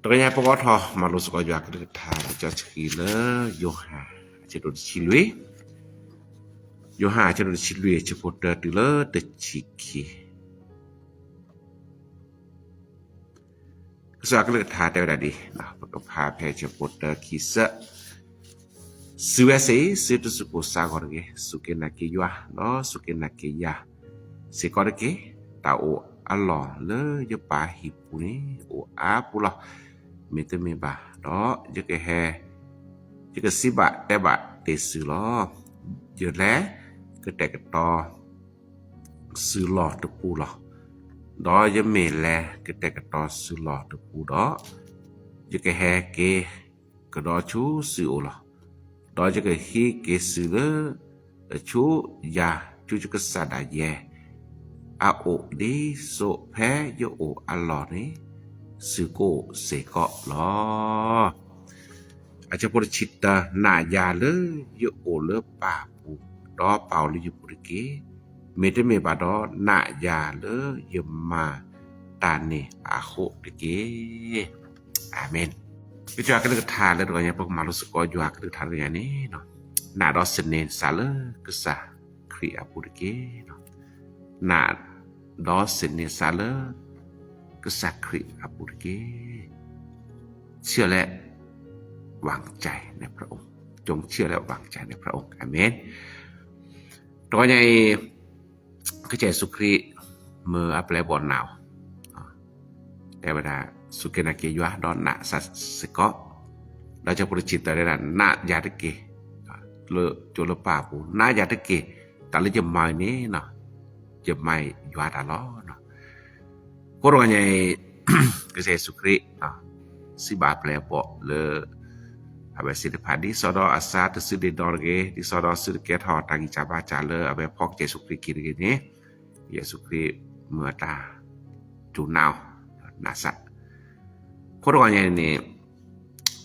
Tanya pokok malu suka juga kita chile yoha chedon chilwe yoha chedon chilwe chepoda dile de chiki so aku lihat tadi tadi nah pakapa pe chepoda kisa suese situ suku sagorge sukenake yoha no sukenake ya sekorge tau Allah le je pahipu ni o apulah mete me ba đó je ke he je ke siba te ba te su lo je le ke te ke to su lo te pu lo đó je me le ke te ke to su lo te pu đó je ke he ke đó chu su o lo đó je ke hi ke su le chu ya chu je ke sa da ye a o di so phe yo o Allah ni sư cô sẽ có lo aja por cita na ya le yo o le pa pu do pau le yo por ke me te me ba do na ya le yo ma ta ne a ho de ke amen ke ja ke le tha le do nya pok ma lu su ko yo ke le tha le ni no na do senen sa le ke sa kri a pu de ke no na do senen sa leก็สักคริอับุรเกเชื่อและวางใจในพระองค์จงเชื่อและวางใจในพระองค์อาเมนตัวใหญ่ก็ใจสุคริเมื่ออัปเลบอนหนาวแต่เวลาสุเกนาเกยวะดอนนะสัสกะเราจะปริจิตได้นั้นนะยาตะเกเลจุลปาปูนะยาตะเกแต่ละจะไม่นี้เนาะจะไม่ยวะตลอดเนาะKorongnya ke Sukri si ba ple po le abe si de padi sodo asa te su de dorge di sodo su de ke tho tangi chaba cha le abe phok je Sukri ki ge ni ye Sukri mưa ta chu nào nasa Korongnya ni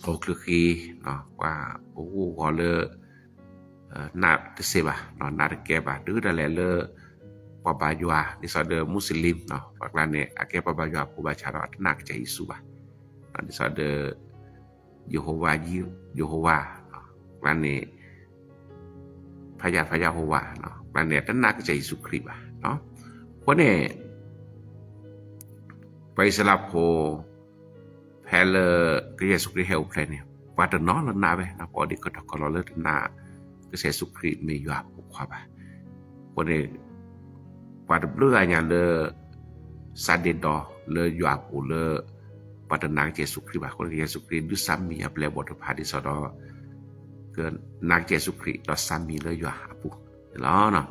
o klu khi no qua o go le na te se ba no na de ke ba du da le le pabajwa di sada muslim no paklane ake pabajwa ku baca rat nak ce Yesus ba di sada Yehova paklane phaya Yehova no paklane tenak ce Yesus Kristus ba no kone paisalap ho phele ke Yesus Kristus heu plane pada no la na be na ko di ko to ko le na ke Yesus Kristus me yo apu kwa ba kone pada blanya le sadedo le yuapu le pada nang Yesus Kristus ba ko Yesus Kristus du sami aple bodo phadi sodo ke nang Yesus Kristus do sami le yuapu la na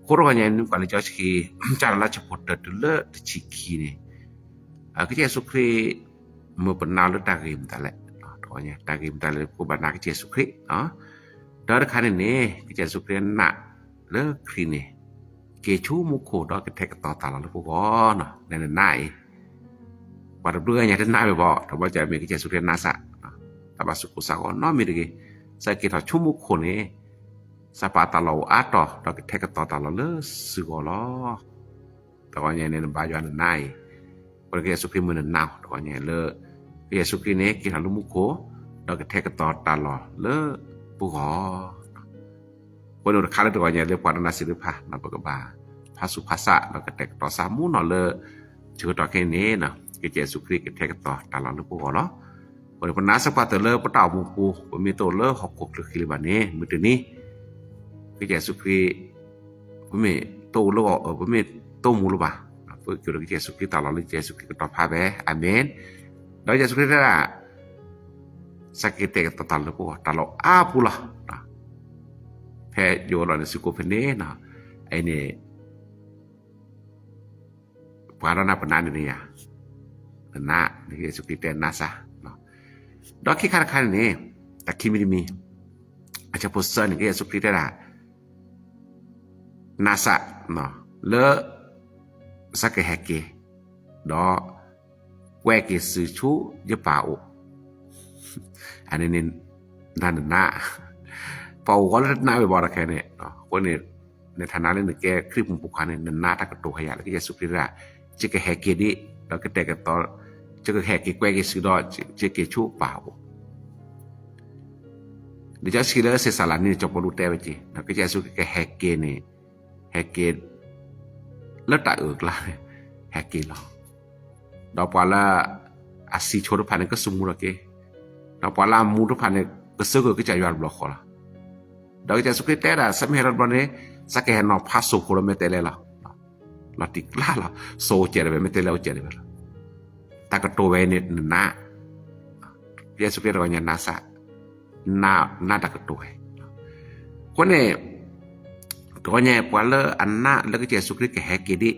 korongnya ni kali joski cara la cepot de le chiki ni ke Yesus Kristus me penal le tagim tale tonya tagim tale ko banak Yesus Kristus dar kan ni ke Yesus Kristus na le krine ke chu mu ko do ke tek to ta la lu ko no ne nai pa do nya de nai bo to ba ja me ke su ke na sa ta ba su ku sa ko no mi de sa ke ta chu mu ko ne sa pa ta lo a to do ke tek to ta la le su ko lo to nya ne ba ja nai ko ke su ke mu ne na to nya le ke su ke ne ke ta lu mu ko do ke tek to ta lo le pu koคนเราคันตัวเนี่ยเรียกว่านาศิลปะนะปกบาภาษุภาษาเราก็แตกต่อสามูเนาะเลยชื่อต่อแค่นี้เนาะque Jesus Cristo queแตกต่อตลอดลูกบ่เนาะคนพนาสปาเตเลปตาบุปูบ่มีโตเล6กคือคิลิบานี้มื้อตนี้que Jesus Cristoบ่มีโตโลบ่มีโตมูลบ่เพื่อque Jesus Cristoตลอดเลย Jesus Cristo ต่อพาไปอาเมนแล้ว Jesus Cristo ล่ะสักเตกต่อตลอดลูกบ่ตลอดอาปุละแพ้โยลอนสุโกเพเนนะไอ้นี่ปารณาปนานี่อ่ะนะนี่สุกิเตนะซะเนาะดอกคิคันนี่ตะคิมิมีอาจจะโพสต์นี่ก็สุกิเตนะนะซะเนาะเลสักแฮกเกดอแวกสิชูยะปาโออันนี้นั่นนะเป่าก็แล้วน่าไปบอกแค่นี้คนนี้ในฐานะนี่แกคลิปมุกคันนี่น่าตะกะโตขยะแล้วก็จะสุขที่ละจิกะแฮกเกดิแล้วก็แต่กะตอ จะก็แค่กี่แกวกี่สุดอจะกี่ชูเปล่าเดี๋ยวจะสิเลเสสาลานี่จะบ่รู้แต่ว่าจินะก็จะสุกแฮกเกนี่แฮกเกแล้วตาเอิกล่ะแฮกเกลอดอกปาละอาสิโชรพันก็สมุระเกดอกปาละมูรพันก็ซึกก็จะยอนบล็อกละดอกจะสุกแต่ละสมัยรัฐบาลนี้สักแค่นอพาสุโครเมเตเลละละติกลาละโซเจเรเมเตเลเจเรเวละตากะโตเวเนนะเยสุเกรวญนาสะna da ketoi kone tonya pala anna lagi Yesus Kristus ke heke di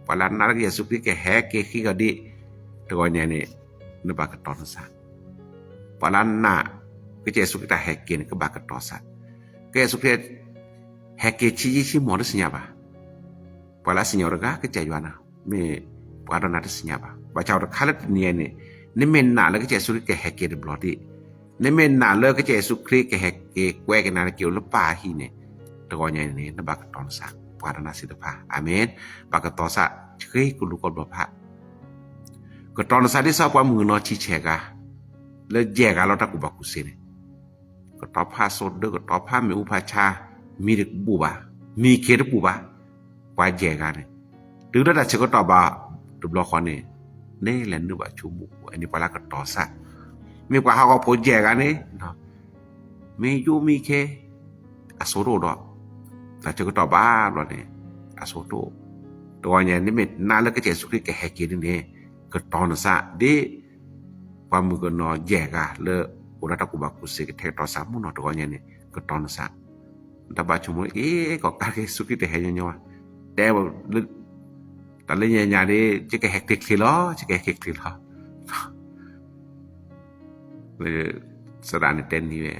pala anna lagi Yesus Kristus ke heke ki gadi tonya ni ne ba keton sa pala anna ke Yesus Kristus heke ni ke ba keton sa ke Yesus Kristus heke chi mo de sinya ba pala sinyora ga ke jaywana me pala na de sinya ba ba chaw de khalat ni ni men na lagi Yesus Kristus ke heke de blodiในเมนนาเลก็จะสุคริกแฮกเกแกวกันนาเกี่ยวลปาฮีเนี่ยตะกอใหญ่นี่นบักตอนสักปารณาสิทธภาอาเมนบักตอสะเฮ้ยกุลุกบพระก็ตอนสักที่ซอกว่ามือนอชิแชกะแล้วแยกะเราตะกุบักกุสิเนี่ยก็ตอพาสดเด้อก็ตอพามีอุปชามีเด็กบูบามีเครบูบากว่าแยกะเนี่ยถึงระดับเชก็ตอบาตุบลอคอเนี่ยเน่แลนนึบะชุมุอันนี้ปลากตอสะมีกว่าเขาก็โพแจกันนี่เนาะมีอยู่มีแค่อโศโรดอกแต่จะก็ตอบบ้าบ่นี่อโศโรตัวเนี่ยนี่มันน่าแล้วก็เจสุคริแกแฮกกินนี่ก็ตอนซะดิความมือก็นอแยกะเลอุระตะกุบักกุสิกเทตอสามุนตัวเนี่ยนี่ก็ตอนซะตะบาชุมก็กะเกสุคริแฮยอแต่ว่าแต่เลยญาๆดิจะแกแฮกติคลิลอจะแกแฮกติคลิลอserane tenni we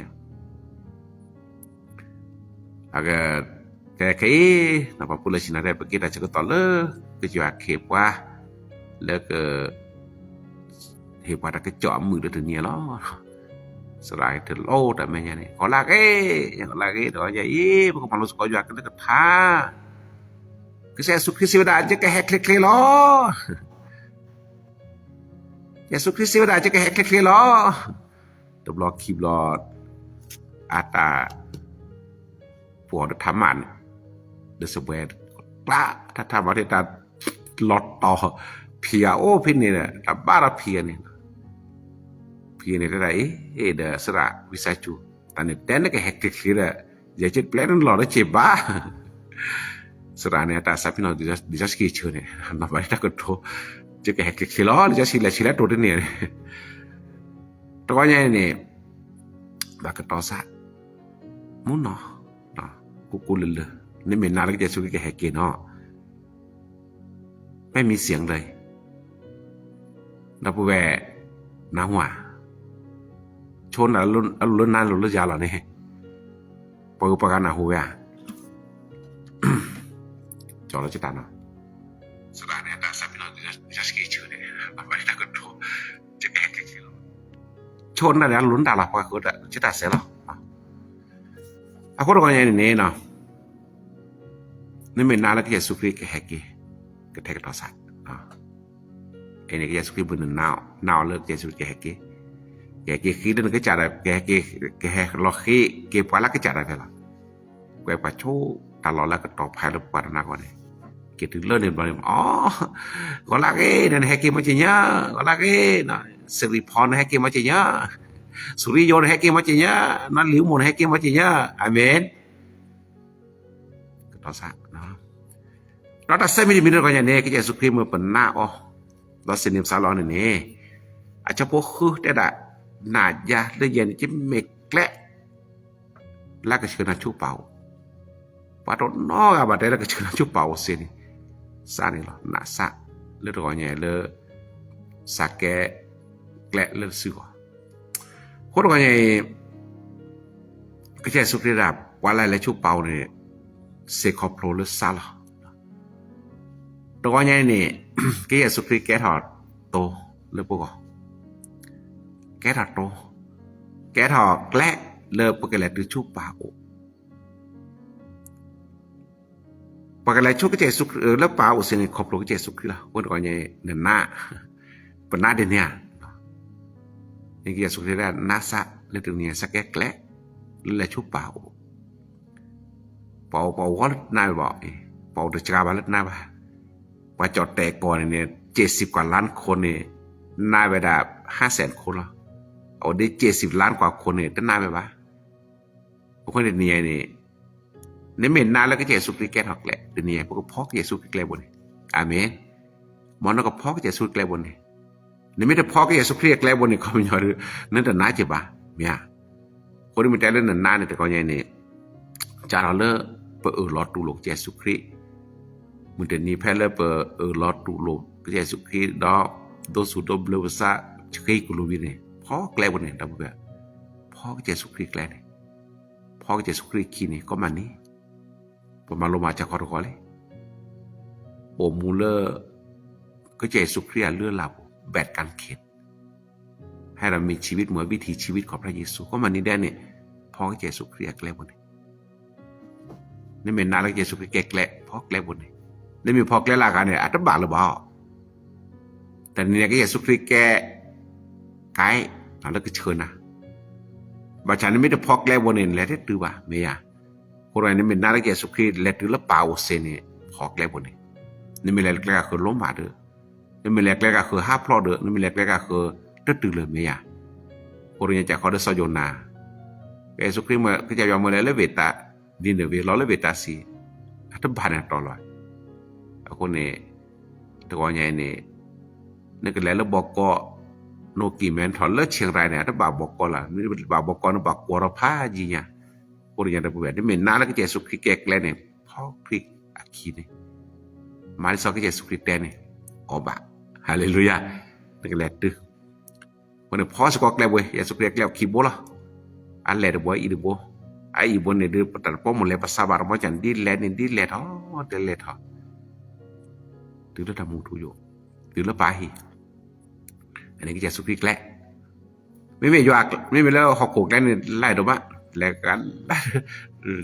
aga ke na population are pe kita cek tole ke jua ke kwa le ke he kwa ke cho mu de nia lo serai te lo ta me nya ni ko la ke do ya i ko malu ko jua ke tha ke se Yesus Kristus da je ke hek kle lo Yesus Kristus da je ke hek kle loตบลอคีบลออาตาพวกธรรมันเดสเวดปะถ้าทำว่าที่ตาลอดต่อเพียโอ้พี่นี่น่ะตาบ้าละเพียนี่ได้เดสระวิสัยจูตอนนี้แต่นก็แฮกติกคืออย่าจะแปลนหลอดเจ็บบ้าสระเนี่ยตาซับพี่น้องดิจัสกีเชเนี่ยนำไปตะกโตจะแฮกติกคือล้อดิจัสสิละตัวเนี่ยตัวใหญ่นี่บักตอสะมุนเนาะกูเลนี่เมนนาแล้วจะสุกแกแฮกเกเนาะไม่มีเสียงเลยนับแวนาหัวชนรุ่นนั้นรุ่นยาวแล้วนี่ปอยอุปการนาหัวจอแล้วจะตาเนาะสระเนี่ยตาซับพี่น้องดิจัสกีเชเนี่ยมันไม่ได้กระโดดจะแกแฮกชนน่ะลุ้นตาละพอก็จะตัดเสียแล้วอะคนก็ยังนี่เนาะนี่มันน่าแล้วก็Yesus Kristusแฮกก็แทกต่อสัตว์ไอ้นี่ก็Yesus KristusบุญนาวเลิกYesus Kristusแฮกคือเดินก็จัดแกแฮกลอเกปว่าละก็จัดได้ล่ะแกว่าโชตลอดแล้วก็ตอบภายแล้วปานาก่อนนี่เกถึงเลิศเนี่ยบ่อ๋อก็ละเกนั่นแฮกมาจิญะก็ละเกนะสิริพรแฮกเกมาจิญะสุริโยนแฮกเกมาจิญะนั่นหลิวหมนแฮกเกมาจิญะอาเมนก็ต่อซะเนาะเราตัดเส้นมีก็อย่างนี้ก็Yesus Kristusมือเปินหน้าอ๋อเราสินิมซาลอนนี่อาจจะพวกคือแต่ละหน้ายาเลยเย็นจิเมกแกละแล้วก็เชื่อนาชูเป่าปาดนอกอ่ะบัดแล้วก็เชื่อนาชูเป่าสินี่ซานี่หรอหน้าซะเลยตัวใหญ่เลยสักแกละเลยซื่อคนก็ใหญ่ก็ใช่สุขระดับว่าอะไรและชูเป่านี่เสกคอโปรเลยซาล่ะตัวใหญ่นี่ก็ใหญ่สุขแกถอดโตเลยปุ๊กแกถอดโตแกถอดแกละเลยปุ๊กแกละดูชูเป่าปากอะไรชุกเจสุแล้วป่าอุสินครบโลกเจสุกล่ะคนก็ใหญ่เนินหน้าป pernah dia ni Yesus Kristus nasa le dunia sakekle le chupau pau wal na ba pau de chra ba le na baว่าจอดแต่ก่อนเนี่ย70กว่าล้านคนเนี่ยนายไปได้ 500,000 คนแล้วเอาได้70ล้านกว่าคนเนี่ยจะนายไปบ่พวกคนเนี่ยนี่ในเมนนาแล้วก็เยซูคริสต์แก่หักแหละเดี๋ยวนี้พวกพ่อเยซูคริสต์แก่บ่นี่อาเมนมอนก็พ่อเยซูคริสต์แก่บ่นี่นี่ไม่ได้พ่อเยซูคริสต์แก่บ่นี่ก็ไม่ยอมนั่นแต่น่าจะบ่เมียคนที่มันแต่เรื่องนั้นนาเนี่ยแต่ก็ยังนี่จาเราเลเปรอดตูโลกเยซูคริสต์มันจะนี่แพ้เลยเปรอดตูโลกเยซูคริสต์ดอโดสุดบลวซาชกกุลูวิเนี่ยพ่อแกล้บ่นี่ตาบ่แบบพ่อเยซูคริสต์แกล้นี่พ่อเยซูคริสต์ขี้นี่ก็มานี่ประมาณลงมาจากคอร์เลยโอมูเลอร์ก็เยซูคริสต์เลือกเราแบดการเข็นให้เรามีชีวิตเหมือนวิถีชีวิตของพระเยซูก็มานี่ได้เนี่ยพ่อเยซูคริสต์แกล้บ่นี่นี่เป็นนาแล้วเยซูคริสต์แกล้พ่อแกล้บ่นี่ได้มีพ่อแกล้ลากันเนี่ยอัตบาหรือเปล่าแต่เนี่ยก็เยซูคริสต์แกไกด์แล้วก็เชิญนะบาฉันไม่ได้พ่อแกล้บ่นี่แล้วได้ตือบ่เมียคนเรานี่เป็นนาแล้วเยซูคริสต์แล้วตือละเปล่าเซนี่พ่อแกล้บ่นี่นี่ไม่แลกๆก็คือล้มบาดเด้อนี่ไม่แลกๆก็คือ5พลอเด้อนี่ไม่แลกๆก็คือตือเลยเมียคนเราจะขอได้สยนาเยซูคริสต์ก็จะยอมเลยละเวตาดินเดเวลอละเวตาสิอัตบานะตลอดคนนี่ตัวใหญ่นี่นึกแล้วบอกก็โนกิแมนถอนเลิกเชียงรายเนี่ยถ้าบาบอกก็ล่ะนี่บาบอกก็บากกวรพาจีเนี่ยคนอย่างแบบนี้เป็นนาแล้วก็เยซูคริสต์แก่แล้วเนี่ยพ่อคริสต์อาคีเนี่ยมาที่สองก็เยซูคริสต์เนี่ยอบะฮาเลลูยานึกแล้วตึกวันนี้พ่อสกอแกแล้วเว้ยเยซูคริสต์แล้วคีโบล่ะอันแลดบ่อีดบ่ไอ้บ่เนี่ยเดือปตัดพ่อหมดเลยภาษาบาร์บ่จันดีแลนี่ดีแลท้อเดเลท้อถึงแล้วทำมูทุโยถึงแล้วไปอันนี้ก็จะสุขิกแหละไม่ยากไม่แล้วหอกโกกได้นี่ไล่ดอกบ่แล้วกัน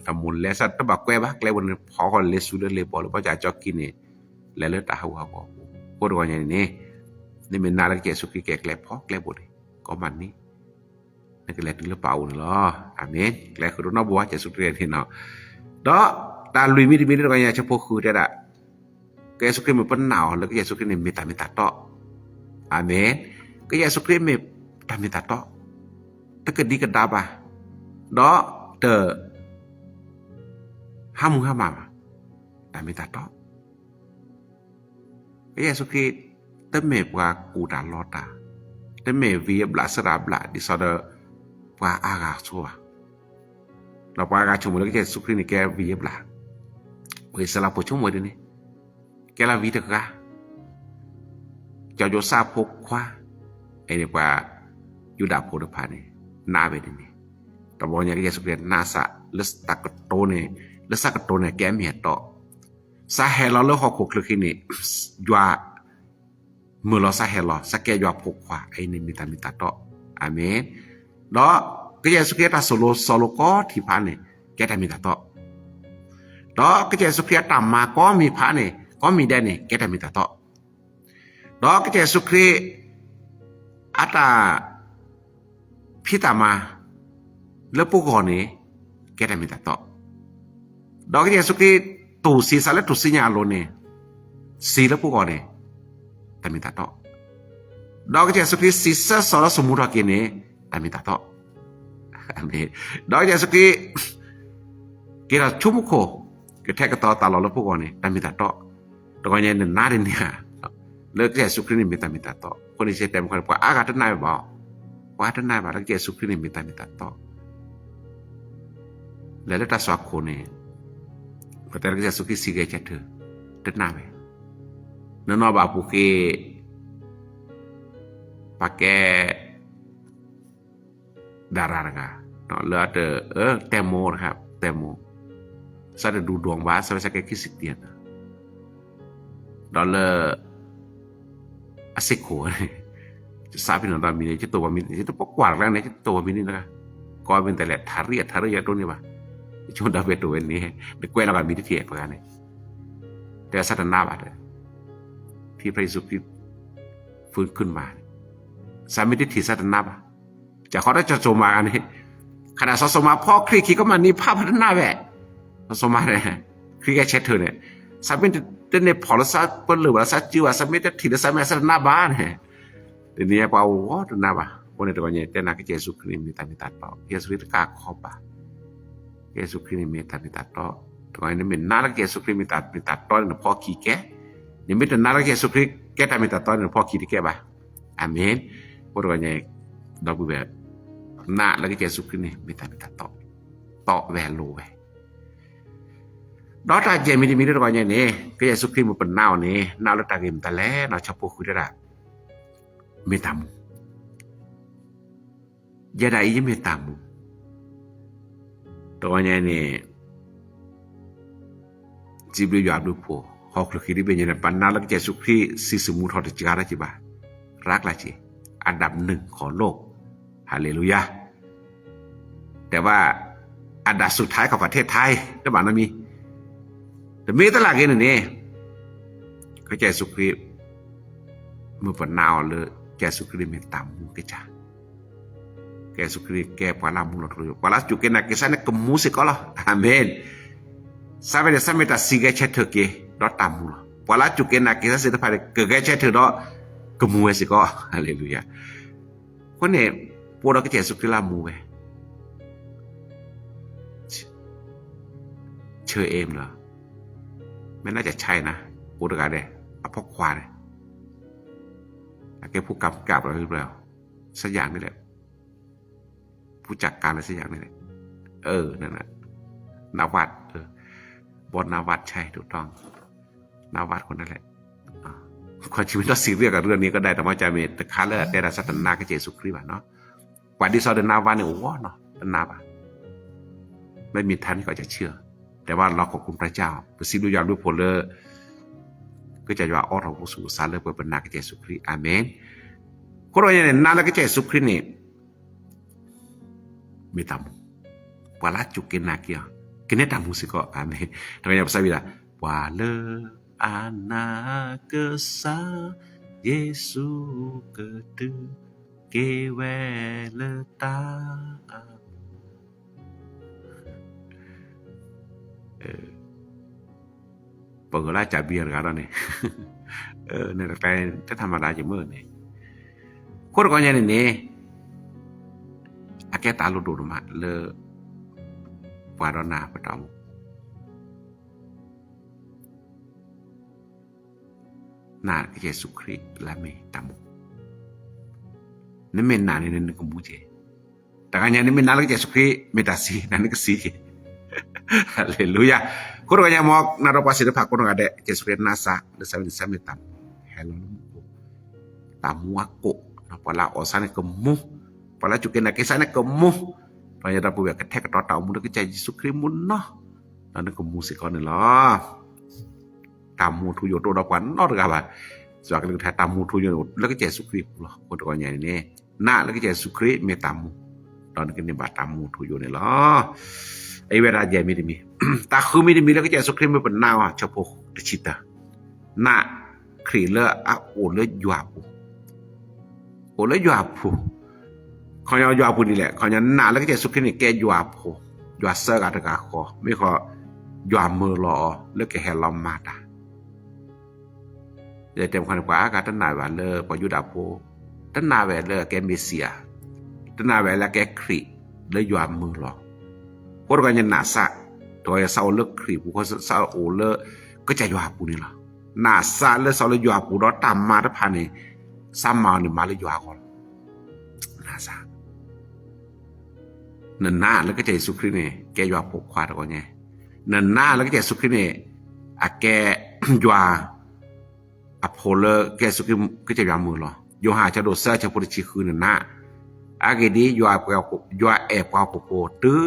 ทำมูลแล้วสัตว์บักแกบักแล้วบนพอคนเลสุเดเลปอหรือว่าจะจอกกินนี่แล้วตาหัวก็โคตรว่าอย่างนี้นี่เป็นนาแล้วจะสุขิกแกแล้วพอแกแล้วบ่ได้ก็มันนี่นั่นก็แล้วถึงแล้วเปล่าเนาะอาเมนแล้วคือน้องบัวจะสุดเรียนที่เนาะดอกตาลุยมีก็อย่างเฉพาะคือได้ก็Yesus Kristus penauแล้วก็Yesus Kristusนี่minta tok amenก็Yesus Kristus minta tok ถ้าเกิดดีก็ดับอ่ะดอกเตอhamu hama minta tok ก็Yesus Kristus ตะเมว่ากูดาลอตาตะเมวีบลาสราบลาดิซอดว่าอากาชัวเราว่าอากาชัวแล้วก็Yesus Kristus นี่แกวีบลาเว้ยสลับผู้ชมไว้ดินี่แกla vida ka cho sa phok khwa ai ne pa yuda pho de pha ne na be ni ta bo nya ke su ke na sa les ta ka to ne le sa ka to ne ke mi to sa he lo le ho khok le ki ni ywa mu lo sa he lo sa ke ywa phok khwa ai ni mi ta to amen đó cái Giêsu Christ ta solo có thì pha ne ke ta mi ta to đó cái Giêsu Christ ta ma có mi pha ne có mi đây này cái ta mi ta to đó cái Giêsu Christ ata pita ma le pu ko ni cái ta mi ta to đó cái Giêsu Christ tu si sa le tu si nya lo ne si le pu ko ne ta mi ta to đó cái Giêsu Christ si sa so la sumura ke ne ta mi ta to amen đó cái Giêsu Christ cái là chum ko cái thek to ta lo le pu ko ne ta mi ta toตัวเนี่ยน่าเรียนเนี่ยเลิกเยซูคริสต์นี่มีตาต่อคนที่เต็มคนบอกอากาศนายบอกว่าท่านนายบอกเยซูคริสต์นี่มีตาต่อแล้วตาสวกคนเนี่ยพอแต่เยซูคริสต์สิเกจัดเถอะท่านนายนั่นนอบอกปุกเกปากแกดาราละกันเนาะแล้วแตงโมนะครับแตงโมสัตว์ดูดวงบ้าสัตว์สักแค่คริสเตียนdollar asiko sabi na dami ni chito ba min chito pokwar lang ni chito ba min na ko ben tele thariya to ni ba chon da beto ni de kwe la ba mi tie pa ne te satana ba de ที่พระเยซูคริสต์ฟื้นขึ้นมา สามีที่ถีสัตนาบจะเขาได้จะโจมาอันนี้ขณะสมาพ่อคลิกก็มานี่ภาพพัฒนาแหวะสมาเนี่ยคลิกแค่เช็ดเธอเนี่ยสามีจะเนี่ยพอละสักเปิดหรือว่าสักจิวสามีจะถีสามีสัตนาบ้านเนี่ยเดี๋ยวนี้เปล่าว่าตนาบ้าคนในตัวเนี่ยแต่นักเจสุคริมีตามิตาเปล่าเยซูคริสต์กาขอบบ้าเยซูคริสต์มีตามิตาต่อตัวนี้เป็นน่ารักเยซูคริสต์มีตาต่อเนี่ยพ่อขี้แก่นี่ไม่แต่น่ารักเยซูคริสต์แก่ตามิตาต่อเนี่ยพ่อขี้ที่แก่บ้าอาเมนคนตัวเนี่ยดอกแบบน่ารักเยซูคริสต์นี่มีตาต่อแวลูไว้ดอกตาเจมีดีตัวเนี่ยก็เยซูคริสต์มันเป็นน่าวเนี่ยน่ารักตาเกมตาแล้น่าชอบพูดคุยได้ไม่ตามยาได้ยังไม่ตามตัวเนี่ยจีบอยู่อาดูพูหอกลุกขึ้นไปเนี่ยปัญหาลักเจสุครีสิสมุทรจิการะจิบารักละจีอันดับหนึ่งของโลกฮาเลลูยาแต่ว่าอันดับสุดท้ายของประเทศไทยก็บ้านนั้นมีแต่มีตลาดเงินนี่ก็เจสุครีมือปนนาวเลยเจสุครีไม่ตามมุกจ้าYesus Kristus ke pala mulut royo. Pala juga nak kesana ke musik Allah. Amin. Sampai tak siga cethe ke dot tamu. Pala juga nak kesana sudah pada ke cethe dot ke musik Allah. Haleluya. Kau ni pola ke Yesus Kristus lamu eh. เชื่อเองเหรอไม่น่าจะใช่นะพูดกันเลยเอาพ่อควายแกผู้กำกับอะไรหรือเปล่าสักอย่างนี่แหละผู้จัดการอะไรสักอย่างนี่แหละนั่นแหละนาวัดบนนาวัดใช่ถูกต้องนาวัดคนนั่นแหละความชีวิตเราซีเรียสกับเรื่องนี้ก็ได้แต่ว่าจะมีแต่ค้าเลิศได้รัศดรนากับเจสุคริสต์เนาะกว่าที่ซอเดนาวัดเนี่ยโอ้โหเนาะนาวัดไม่มีท่านที่เขาจะเชื่อแต่ว่าเราขอบคุณพระเจ้าประสิทธิ์ด้วยยอดด้วยผลเลยก็จะว่าอเราผู้สู่สารเลยเปิดบรรณากับเจสุคริสต์อาเมนคนเราเนี่ยนาแล้วกับเจสุคริสต์นี่ไม่ทำว่าละจุกนักya kini tamu sih kok aneh namanya apa saya bilang wala anak kesa Yesus ketu keweleta pengelola cabiar kan nih nih kitaธรรมดาจะเมื่อนี่คนก่อนเนี่ยนี่อาแกตาลุดูมาเลวารณาประดอมนาเยซูคริสต์และเมตามุนี่เมนนานี่นึกกูมูเจแต่กันยังนี่เมนนาแล้วเยซูคริสต์เมตาซีนั่นนึกซีฮาเลลูยาคนเราอย่างมอกนารอปัสสิทธิ์ผักคนเราได้เยซูคริสต์นาซาเดซาวินซาเมตามเฮลโลตามัวโกนะพอละออสานกมูพอละจุกนักkisah nak kemuh banyak dah buat ketek atau tahu muda kerja Yesus Kristus munah dan kemuh sekon ni lah tamu tujuh tu dapat nor kah soal kita tamu tujuh lagi Yesus Kristus lah kodonya ini nak lagi Yesus Kristus me tamu dan kini bah tamu tujuh ni lah ai wer aja mi demi tak khu mi demi lagi Yesus Kristus me pernah ah cepoh cerita nak Kristus ah oleh juapu oleh juapuเขาจะยาพูนี่แหละเขาจะหนาแล้วก็จะสุขินี่แกยาพูยาเสือกันตะกาคอไม่ขอยามือรอแล้วแกเห็นลมมาตาจะเต็มคนกว่าการตั้งนายวันเลยพอยุดาพูตั้งนายวันเลยแกเมเซียตั้งนายวันแล้วแกครีแล้วยามือรอคนกันจะหนาสะตัวจะเศร้าเลิกครีผู้คนเศร้าโอเลิกก็จะยาพูนี่แหละหนาสะแล้วเศร้าเลยยาพูแล้วตามมาถ้าผ่านนี่ซ้ำมาเนี่ยมาเลยยาก่อนหนาสะนั่นหน้าแล้วก็ใจสุขนี่แกยาปกควาดก่อนไงนั่นหน้าแล้วก็ใจสุขนี่อะแกยาอะโพลแกสุขก็จะยามือหรอโยหาจะโดดเสื้อจะพูดชีคือนั่นหน้าอะแกดียาเปล่ายาแอบเปล่าโปตื้อ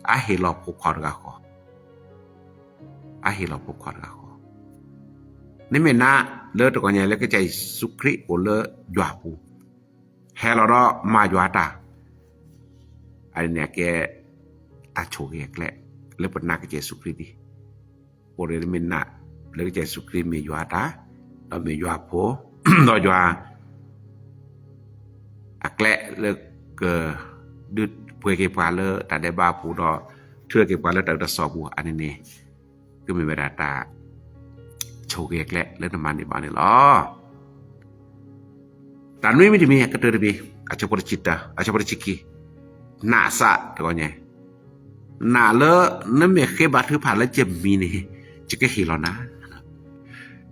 อะเฮลอปกควาดกะขออะเฮลอปกควาดกะขอนี่เมน่าเลิศก่อนไงแล้วก็ใจสุขโอเลิศยาปูเฮลอร์มายาตาอันนี้แกตาโชกแกแหละแล้วปนนักเจสุคริสต์โอเรมินนะแล้วเจสุคริสต์มีอยู่ตาเรามีอยู่โพเราอยู่ อักและเลิกเกอดึดเพื่อเก็บปลาเลอแต่ได้บ้าผู้ดอเชื่อเก็บปลาเลอแต่จะสอบบัวอันนี้ก็มีเวลาตาโชว์เกแกละเรื่องน้ำมันในบ้านนี่หรอแต่ไม่ได้มีก็เจอได้บีอาจจะปวดจิตตาอาจจะปวดจิกีหน้าสะตัวเนี้ยหน้าเลอะนั่นไม่เคยบาดถือผ่านแล้วจะมีนี่จะก็เห็นแล้วนะ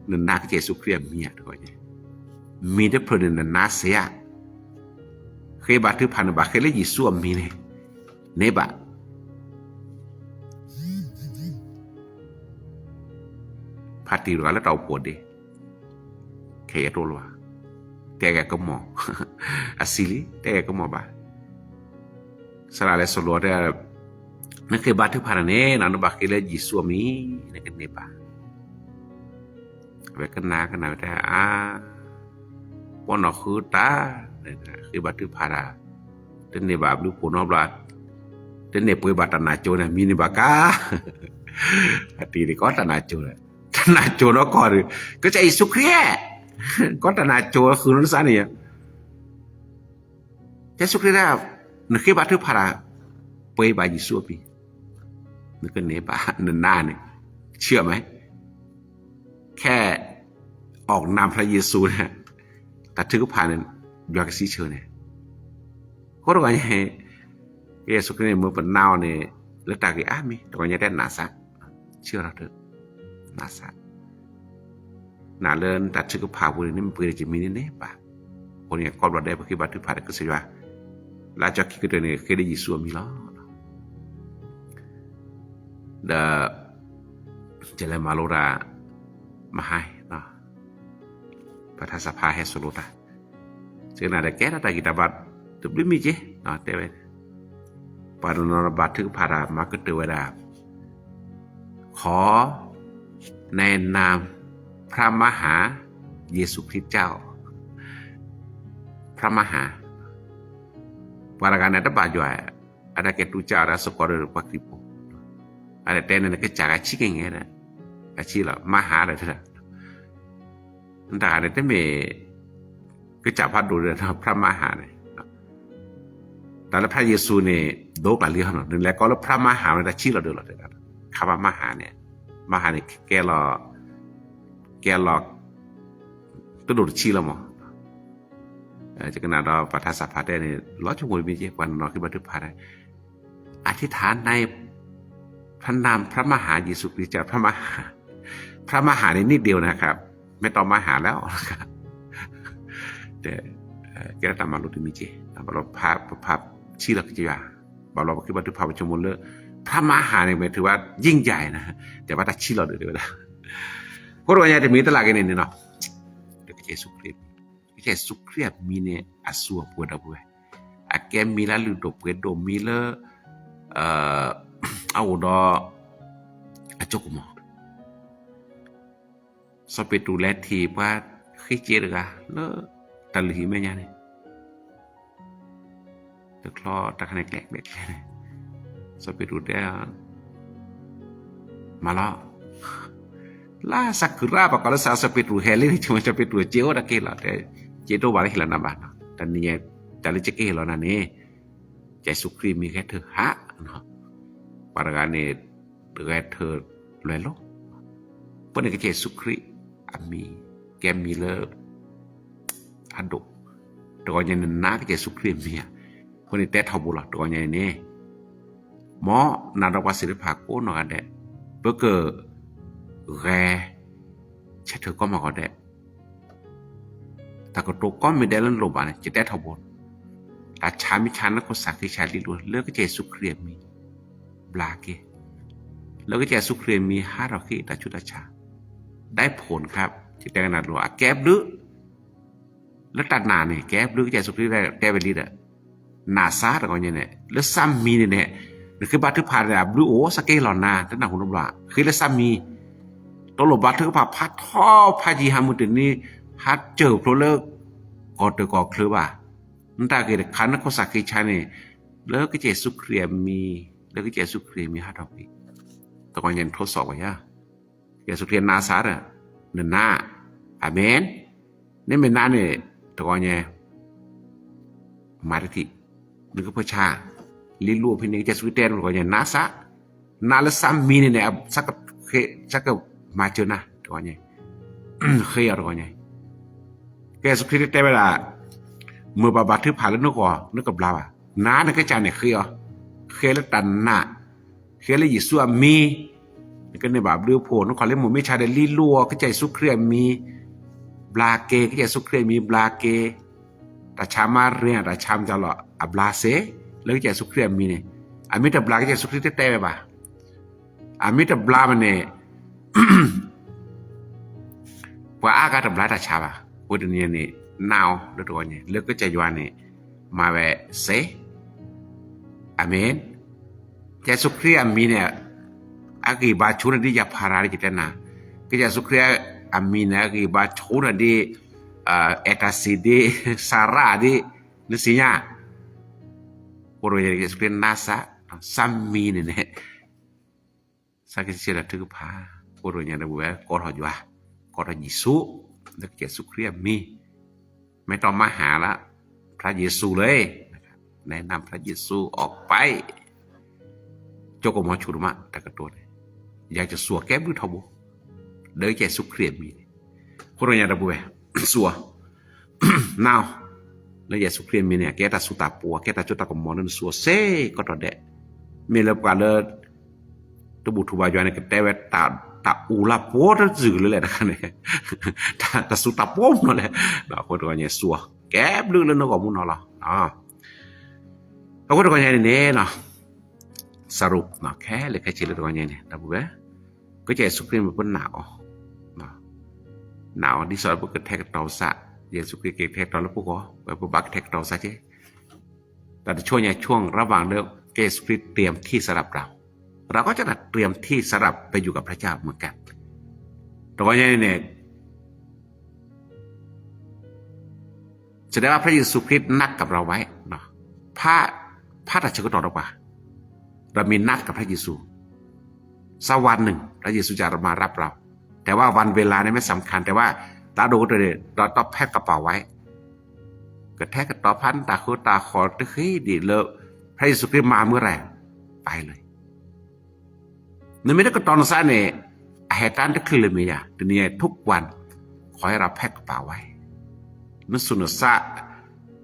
นั่นหน้าก็จะสุขเรียมเมียตัวเนี้ยมีได้เพลินนั่นหน้าเสียเคยบาดถือผ่านบาดเคยเล่นยีส่วมมีนี่เนบะพาตีรัวแล้วเราปวดดิแค่ตัวรัวแต่แกก็มองasili แต่แกก็มองบ้าสลายเลยสลัวได้นั่นเคยบาดถือผ่านเนี่ยนั่นบาดเคยเล่นยีส่วมมีนั่นก็เนบะเวกันนากันนาแต่ปนอคือตาคือบาดถือผ่านเต้นเนบะบลูปนอบลาเต้นเนปวยบาตนาโจนะมีเนบะกาตีนี่ก็ตนาโจนะตนาโจแล้วก่อนก็จะไอ้สุเครียก็ตนาโจคือนั่นซะเนี่ยจะสุเครียนึกคือบาดถือผ่านปวยบายิสุปีนึกกันเนบะนั่นหน้าเนี่ยเชื่อไหมแค่ออกนามพระเยซูเนี่ยแต่ถือผ่านเนี่ยอยากสิเชื่อเนี่ยก็รู้ว่าไงเยซูคริสต์เมื่อเป็นนาวเนี่ยเลือกตากี่มีแต่ก็ยังได้หนาสักเชื่อเราเถอะหนาสักหนาเลินตัดชื่อผ่าบุญนี่มันเปิดจะมีนี่ป่ะคนเนี่ยก็รอดได้เพราะคิดว่าถือผ่านก็สิว่าแล้วจากคิดกันเนี่ยเคยได้ยินส่วนมีล้อเดจะเลยมาโลรามาให้เนาะประธานสภาให้สรุปซึ่งน่าจะแก้ได้กี่ตาบัดตุบลิมิจิเนาะแต่เว้ยปานนบัตถึงพารามาก็เตวดาขอในนามพระมหาเยซูคริสต์เจ้าพระมหาWaragan ada baju ada ketuca ada sekolah pakripo ada tenen ke cara ciking ada acila mahal ada entah ada teme kecapat dulu adaพระมหาเนี่ยแต่ละพระเยซูเนี่ยโดกหลายเรื่องนึงแล้วก็แล้วพระมหาเนี่ยชื่อเราเดือดเลยคำว่ามหาเนี่ยแกหลอกตัวดูดชื่อเราหมดจะขนาดเราประทับสัพพะได้เนี่ยร้อยชั่วโมงมีเยอะกว่านอนขึ้นมาทุกพาได้อธิษฐานในพระนามพระมหาเยซูคริสต์พระมหาในนิดเดียวนะครับไม่ต้องมหาแล้วนะครับแต่แกทำมาลุติมิเจเราภาพชี้หลักจิตวิบอกเราคือบัตรภาพประชุมมลเลยพระมหาเนี่ยหมายถึงว่ายิ่งใหญ่นะแต่ว่าถ้าชี้เราเดี๋ยวนะพวกเราเนี่ยจะมีตลาดกันเนี่ยเนาะเดี๋ยวเยซูคริสต์Yesus Kristus mine asua pueda bue. Akem mila ludo puedo mila audo ajokumo. Sampai tu leti pa khicir ga le talhi me nya ni. Te klo ta khanek lek lek. Sampai tu dia malah la sakura pa kalau sa sampai tu heli ni cuma sampai tu jeo dah kela chế độ bảo là nằm bạnแต่เนี่ยแต่ละเจ๊กเหล่านั้นเนี่ยใจสุขรีมีแค่เธอฮะเนาะปารการเนี่ยแค่เธอเลยลูกเพราะในกใจสุขรีมีแกมีเลยอันดุตัวอย่างนั้นน่าก็ใจสุขรีมีอ่ะเพราะในแต่ทบุระตัวอย่างนี้หมอนาดวัสิริภาโก้นอนเด็ดเพื่อเกิดแก่เชื่อเธอก็มาก็เด็ดแต่ก็ตัวก้อนไม่ได้เล่นโลบานจะได้ทบทแต่ชามิชานักสักที่ชาลิลุเลิกก็จะสุขเรียมีบลาเกเลิกก็จะสุขเรียมี5เราขี้แต่ชุดชาได้ผลครับจะได้ขนาดหลวงแก้บลึกแล้วตัดหนาเนี่ยแก้บลึกจะสุขเรียได้ไปลีดหนาซาแต่ก็ยังเนี่ยแล้วซ้ำมีเนี่ยนี่คือบาดทึกผ่านเนี่ยบลูโอสเกลหล่อนาตั้งแต่หุ่นบลาคือแล้วซ้ำมีตัวหลบบาดทึกผ่าพัดท่อพายีฮามุตินี่ฮัดเจอเพราะเลิกกอดตัวกอดคลือบ่านั่นตาเกิดขันนักสักกิจชาเนี่ยเลิกก็จะสุขเรียมีเลิกก็จะสุขเรียมี5 ดอกปีตะกอนยันทดสอบไว้ย่าอย่าสุขเรียนนาซาร์เนินหน้าอาเมนนี่เป็นหน้าเนี่ยตะกอนยัน มาที่นึกว่าชาลิลูพินิจจะสุดเด่นกว่าอย่างนาละซ้ำมีเนี่ยสักก็มาเจอนะตัวเนี่ยเคยอะไรเนี่ยแกสุดที่ได้เวลาเมื่อบาบาทึบผ่านแล้วนึกกับเราอ่ะน้าเนี่ยก็จานเนี่ยเคยแล้วตันหน้าเคยแล้วยิสัวมีก็ในแบบเรือโผล่นั่นขอเล่นหมูไม่ชาเดลิลัวก็ใจสุเครียมีบลาเกก็ใจสุเครียมีบลาเกแต่ชามาเรียนแต่ชามจะหล่อบลาเซแล้วก็ใจสุเครียมีเนี่ยอามิตรบลาก็ใจสุเครียได้ไปบ่าอามิตรบลามันเนี่ยว่าอากาศบลาแต่ชาบ่ะวันนี้เนี่ยหนาวแล้วตัวเนี่ยแล้วก็ใจยวนเนี่ยมาแบบเซอามินใจสุเครียมีเนี่ยakibat cuna di japara kita na kita sukria amina akibat cuna di etasi di sara di nasinya poro jadi kita sukria nasa sammi ni ne sakit sila tu pa poro nya da buat kor hojwa kor Yesu dak kita sukria mi ไม่ต้องมาหาละพระเยซูเลยแนะนำพระเยซูออกไปโจกมอชุดมาตะกะตัวอยากจะสัวแก้มือทบเดินแก่สุขเครียดมีคนเราอยากจะบุ้ยสัวน่าวแล้วอยากสุขเครียดมีเนี่ยแกตาสุตาปัวแกตาจุตากมอนั่นสัวเซ่ก็ต่อเดะมีเรื่องการเลยตัวบุตรบายเนี่ยก็แต่ว่าตาอูลาปัวทั้งสื่อเลยแหละนะครับตาสุตาปัวนั่นแหละเราคนเราเนี่ยสัวแก้เรื่องนั้นก็มุ่งเอาละเราคนเราเนี่ยเนาะสรุปเนาะแค่เลยแค่เชื่อตัวเนี่ยแต่บุ้ยก็จะสุขเครียดมันเป็นหนาวที่สอนพวกแท็กต่อซะอย่างสุขเครียดแท็กต่อแล้วพวกก็แบบบักแท็กต่อซะใช่แต่ช่วงเนี่ยช่วงระหว่างเรื่องเกสคริสเตรียมที่สำหรับเราก็จะเตรียมที่สำหรับไปอยู่กับพระเจ้าเหมือนกันตัวเนี่ยแสดงว่าพระเยซูคริสต์นัดกับเราไว้เนาะพระตัดเชือกต่อเราว่าเรามีนัดกับพระเยซูสักวันหนึ่งพระเยซูจะมารับเราแต่ว่าวันเวลาเนี่ยไม่สำคัญแต่ว่าตาดูเลยเราต้องแพ็คกระเป๋าไว้ก็แท็กกระเป๋าพันตาโคตาขอตะขี้ดีเลยพระเยซูคริสต์มาเมื่อไหร่ไปเลยในไม่ได้ก็ตอนนั้นเนี่ยเหตุการณ์ที่คือเลยมีอย่างทีนี้ทุกวันขอให้เราแพ็คกระเป๋าไว้นั่นสุนทร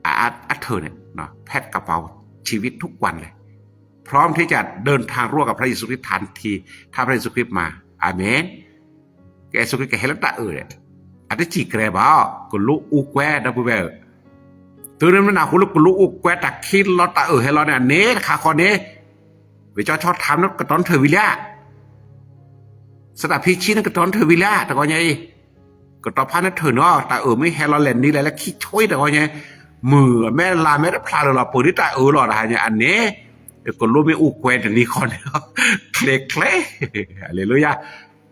อัตเธอเนี่ยเนาะแพ็คกระเป๋าชีวิตทุกวันเลยพร้อมที่จะเดินทางร่วมกับพระเยซูคริสต์ทันทีถ้าพระเยซูคริสต์มาอาเมนแกเยซูคริสต์แกเฮลัตตาเนี่ยอาจจะจีเกรบ้าก็ลุอุกแวดับเบิลตัวนั้นมันหนาคุณลุกลุอุกแวตักคิดลอตตาให้เราเนี่ยเน้ขาคอเน้ไปจอชอบทำนักกระตอนเทวิล่าสตาพิชินักกระตอนเทวิล่าแต่ก็ไงกระตอนพันนักเถอะเนาะแต่ไม่เฮลแลนด์นี่แหละแล้วคิดช่วยแต่ก็ไงมือแม่ลาแม่ได้พลาดเราปวดที่ตาหรออะไรเนี่ยอันนี้ก็รู้ไม่อุกเวแต่นี่คนเนาะเคล็ดอะไรรู้ยัง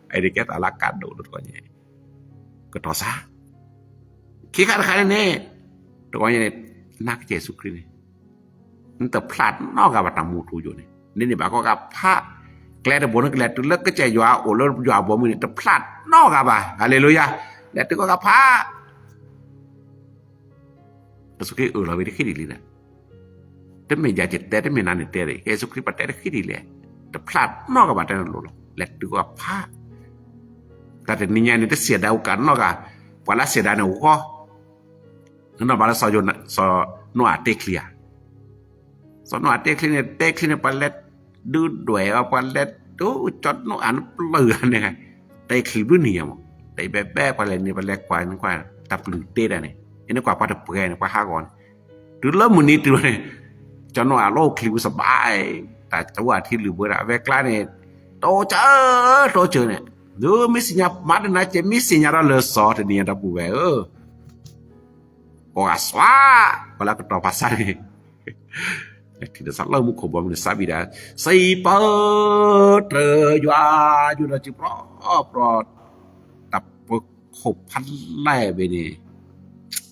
ไอ้เด็กแกตาลักกันดูตัวนี้ก็ต่อซะคิดขาดใครเนี่ยตัวนี้นักเจสุคริสต์นั่นแต่พลาดนอกกับตามูทูอยู่นี่บอกว่าพระแกล้แต่บนนั่นแกล้ตัวเลิกก็ใจยัวโอ้เลิกยัวบ่มือแต่พลาดนอกกับอะไรรู้ยังแต่ตัวกับพระแต่สุคริสต์เราไม่ได้คิดดีเลยนะแต่ไม่อยากจะแต่ไม่นานแต่เลยเยซูคริสต์แต่ได้คิดดีเลยแต่พลาดนอกกับแต่นั่นรู้และตัวกับพระแต่เดี๋ยวนี้เนี่ยจะเสียดายกันนอกจากเวลาเสียดายเนี่ยก็นั่นเราบาลสอยนสอนัวเตคลียสอนัวเตคลีเนี่ยไปเล็ดดูด้วยเอาไปเล็ดดูจดนัวอันเปลือยเนี่ยเตคลีบุญเนี่ยมั้งแต่แบบไปเล็ดเนี่ยไปเล็ดกว่านั่นกว่าตับหนึ่งเตะได้เนี่ยนี่กว่าปลาตะเปื่อยเนี่ยกว่าห้าก่อนดูเริ่มมือนี้ตัวเนี่ยจนว่าโลกคลิวสบายแต่ตัวที่หรือเบอร์เวกลาเนี่ยโตเจอเนี่ยดูมิสิญามาดนะเจมิสิญาเราเลสอดเนี่ยดับบุเวก็อาสวะเวลาก็ต่อภาษาเนี่ยที่เดสัตว์เรามุขบวมเนี่ยสับได้สิเปิดเตยอยู่นะจิปรอตับขบพันแล่ไปนี่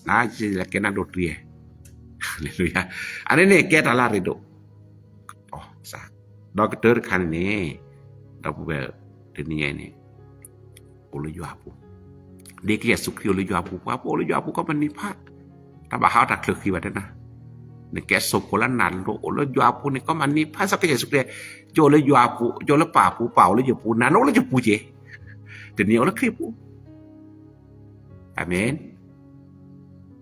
นะจะแกนั่งโดดเรียเลยนะอันนี้เนี่ยแกตลาดเลยดูอ๋อสักดอกเตอร์คันนี้ดับบุเวเดี๋ยวนี้เนี่ยoleh juapu, dia kira sukri oleh juapu, apa oleh juapu kau menipu, tak bahar tak kelih kibat na, ne ke sokola nalo lo yo apu ne ko mani phasa ke Yesu Kristo yo le yo apu yo le pa pu pa le yo pu nano le yo pu je de ni o le kripu amen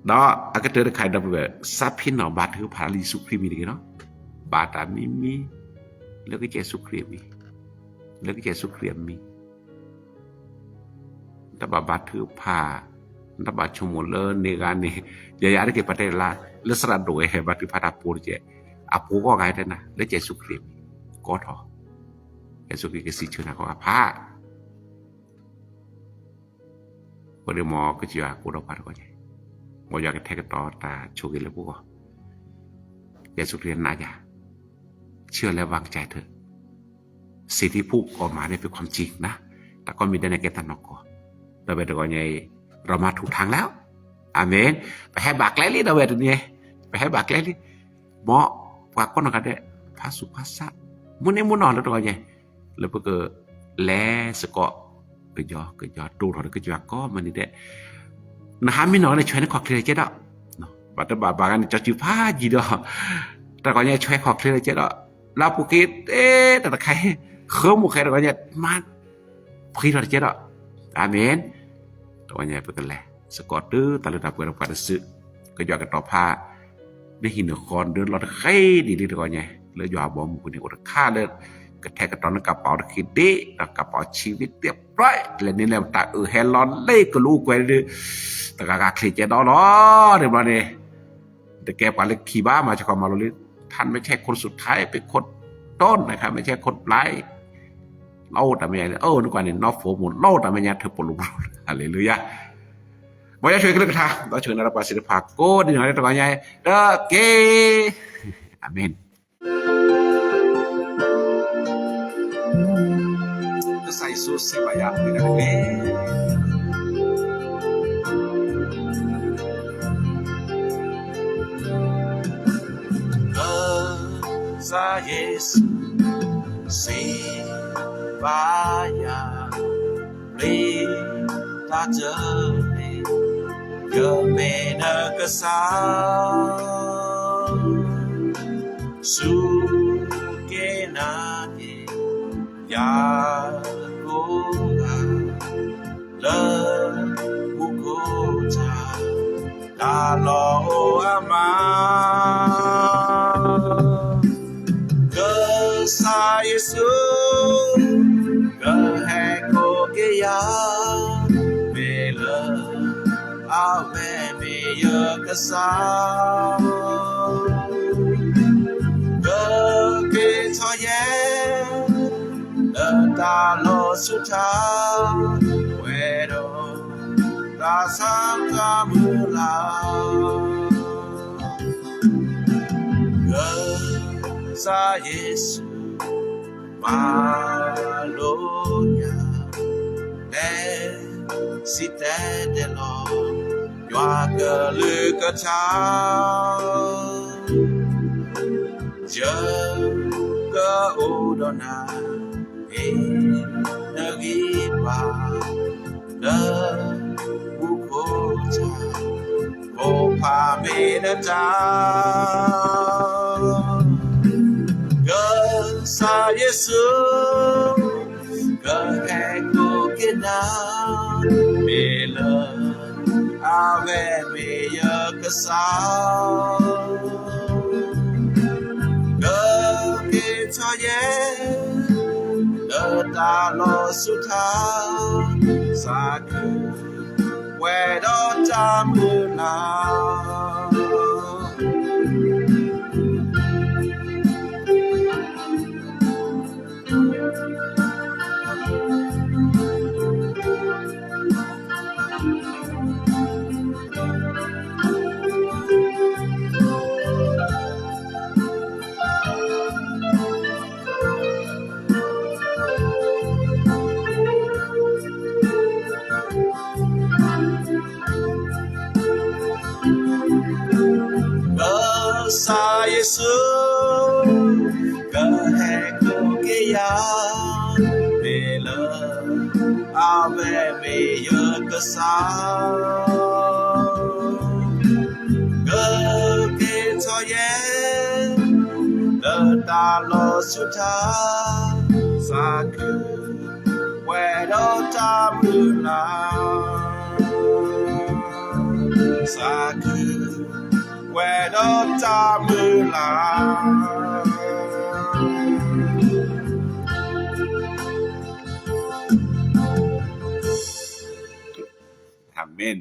đó cái từ khai đọc về sát phin nó bát thứ phá lý Giêsu Christ mi đấy nó bát ta mi lấy cái Giêsu Christ mi lấy cái Giêsu Christ mi ta bát thứ phá ta bát chung một lơ nề gan nề giờ giờ cái bát là lơ sara đuổi hay bát thứ phá đạp bùn chứ à bùn có cái thế nào lấy Giêsu Christ có thọ Giêsu Christ cái gì chưa nào có phá có được mò cái chuyện của đâu phải có gìบ่อยากแท้ก็ต่อตาโชกิเลยผู้ก็อย่าสุเรียนนะอย่าเชื่อและวางใจเถอะสิ่งที่พูดออกมาเนี่ยเป็นความจริงนะแต่ก็มีได้ในแก่ท่านนอกก็เราไปตัวใหญ่เรามาถูกทางแล้วอาเมนไปให้บักแล้วเราไปตัวนี้ไปให้บักแล้วเหมาะกว่าคนกันได้ภาสุภาษะมื้อนี้มื้อนอนแล้วตัวใหญ่แล้วก็แลสะก็ก็ยอตูก็ยอก็มันนี่แหละnah mi no ne chwe ne kho clear che da no ba ta ba ga ne cho chi pha ji do ta ko nya chwe kho clear che da la pu ki ta ta khai khom mu khai da ko nya ma phi da che da amen to nya pu ta leสกอตเตอร์ตะละตะเปิดปัดซึก็ยอกันต่อพาได้หินคอนเดินรถไข่ดีๆก็ไงเลยยอบ่มผู้นี้อดค่าเลยกระแทกกระตอนกระเป๋าคิดดิกระเป๋าชีวิตเรียบร้อยแล้วนี่แหละตาแฮลอนเล่ก็รู้กว่าดิตะกะคลิจะดอเนาะเดี๋ยวมานี่แต่แกปาเลยขี่บ้ามาจากความมาเลยท่านไม่ใช่คนสุดท้ายเป็นคนต้นนะครับไม่ใช่คนปลายเล่าแต่ไม่นึกว่านี่นอฟโฟหมดเล่าแต่ไม่เธอปลุกฮาเลลูยาบ่อยากช่วยกันเลยค่ะเราเชิญนรปศิลปะโกดีหน่อยตัวใหญ่เด้อเกอาเมนก็ใส่สูทสิบายาดีนะเว้ยซาเยซูสิบายาลีตาเจอก็ไม่นึกษาสุเกนาเกยาโกาเลมุโกจาดาโลอามาก็สาเยซูก็ให้โกเกยาเมลAve mia casa ke toye da lo suta wedo da santa mula sa yesu malonya si te de lo Yoa ke le ke cha Je ke udona Nagi pa De buko cha Ko pa me na cha Ke sa Yesu Ke hai ko ke na Me le Ave mia casa ke toye da lo suta saku we do tamuna Sa Yesu ke hai ko ke ya bela ave me ya ke sa ke to ye ตาโลสุทาสาคือแวโดตามือลาสาคือแวโดตามือลาอาเมน